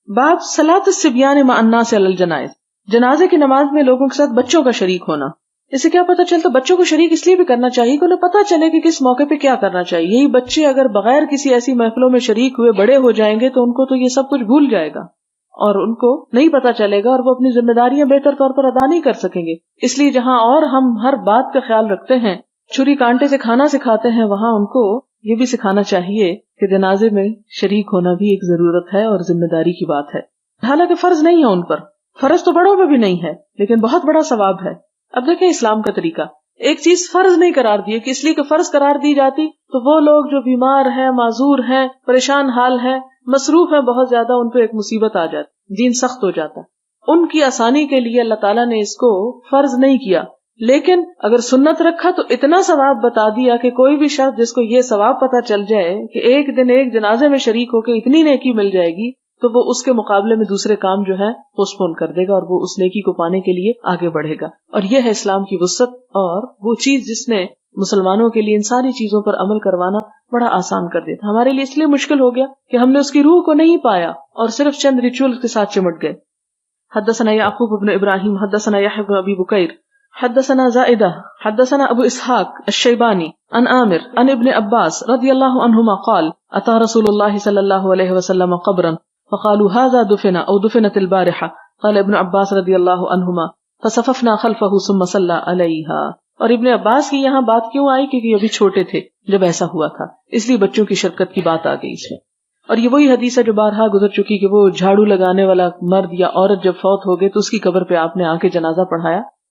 باب صلاۃ الصبیان مع الناس علی الجنائز، جنازے کی نماز میں لوگوں کے ساتھ بچوں کا شریک ہونا. اس سے کیا پتہ چلتا؟ بچوں کو شریک اس لیے بھی کرنا چاہیے کہ انہیں پتہ چلے کہ کس موقع پہ کیا کرنا چاہیے. یہی بچے اگر بغیر کسی ایسی محفلوں میں شریک ہوئے بڑے ہو جائیں گے تو ان کو تو یہ سب کچھ بھول جائے گا اور ان کو نہیں پتہ چلے گا اور وہ اپنی ذمہ داریاں بہتر طور پر ادا نہیں کر سکیں گے. اس لیے جہاں اور ہم ہر بات کا خیال رکھتے ہیں، چھری کانٹے سے کھانا سکھاتے ہیں، وہاں ان کو یہ بھی سکھانا چاہیے کہ جنازے میں شریک ہونا بھی ایک ضرورت ہے اور ذمہ داری کی بات ہے. حالانکہ فرض نہیں ہے ان پر، فرض تو بڑوں پہ بھی نہیں ہے، لیکن بہت بڑا ثواب ہے. اب دیکھیں اسلام کا طریقہ، ایک چیز فرض نہیں قرار دی کہ اس لیے کہ فرض قرار دی جاتی تو وہ لوگ جو بیمار ہیں، معذور ہیں، پریشان حال ہیں، مصروف ہیں بہت زیادہ، ان پہ ایک مصیبت آ جاتی، دین سخت ہو جاتا. ان کی آسانی کے لیے اللہ تعالیٰ نے اس کو فرض نہیں کیا، لیکن اگر سنت رکھا تو اتنا ثواب بتا دیا کہ کوئی بھی شخص جس کو یہ ثواب پتا چل جائے کہ ایک دن ایک جنازے میں شریک ہو کے اتنی نیکی مل جائے گی تو وہ اس کے مقابلے میں دوسرے کام جو ہے پوسٹ پون کر دے گا اور وہ اس نیکی کو پانے کے لیے آگے بڑھے گا. اور یہ ہے اسلام کی وسعت اور وہ چیز جس نے مسلمانوں کے لیے ان ساری چیزوں پر عمل کروانا بڑا آسان کر دیتا. ہمارے لیے اس لیے مشکل ہو گیا کہ ہم نے اس کی روح کو نہیں پایا اور صرف چند ریچول کے ساتھ چمٹ گئے. حدثنا یعقوب بن ابراہیم حدثنا یحیی بن ابی بکیر حدثنا زائدہ حدثنا ابو اسحاق الشیبانی عن عامر عن ابن عباس رضی اللہ عنہما قال اتى رسول اللہ صلی اللہ علیہ وسلم قبرا فقالوا هذا دفن او دفنت البارحة قال ابن عباس رضی اللہ عنہما فصففنا خلفه ثم صلى عليها. اور ابن عباس کی یہاں بات کیوں آئی؟ کیونکہ یہ ابھی چھوٹے تھے جب ایسا ہوا تھا، اس لیے بچوں کی شرکت کی بات آ گئی اس میں. اور یہ وہی حدیث ہے جو بارہا گزر چکی کہ وہ جھاڑو لگانے والا مرد یا عورت جب فوت ہو گئے تو اس کی قبر پہ آپ نے آ کے جنازہ پڑھایا